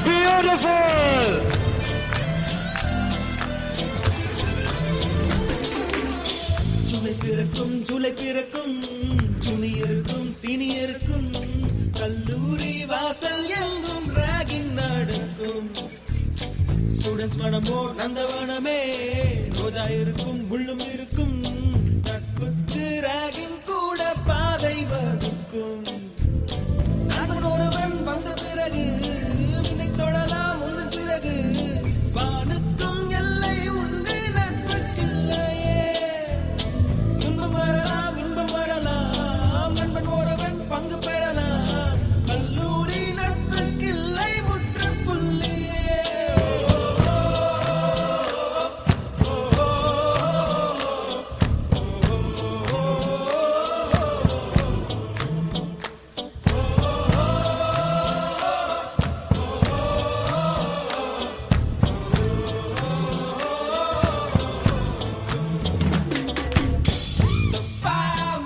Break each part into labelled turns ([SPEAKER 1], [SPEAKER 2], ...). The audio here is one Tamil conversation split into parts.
[SPEAKER 1] Beautiful! ஜூலை பிறக்கும் ஜூனியருக்கும் சீனியருக்கும் கல்லூரி வாசல் எங்கும் ராகிங் நடக்கும். ஸ்டூடெண்ட்ஸ் மனமோ நந்தவனமே, ரோஜா இருக்கும் புள்ளும் இருக்கும், நட்புக்கு ராகிங் கூட பாதை வகுக்கும். நான் ஒருவன் வந்த பிறகு உன்னை தொடலாம் உந்தன் சிறகு, வானுக்கும் எல்லை உண்டு நட்புக்கில்லையே. துன்பம் வரலாம் இன்பம் வரலாம், நண்பன் ஒருவன் பங்கு பெறலாம், கல்லூரி நட்புக்கில்லை முற்றுப்புள்ளியே.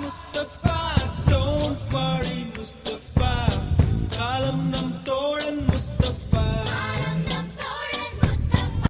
[SPEAKER 1] Mustafa, don't worry Mustafa, காலம்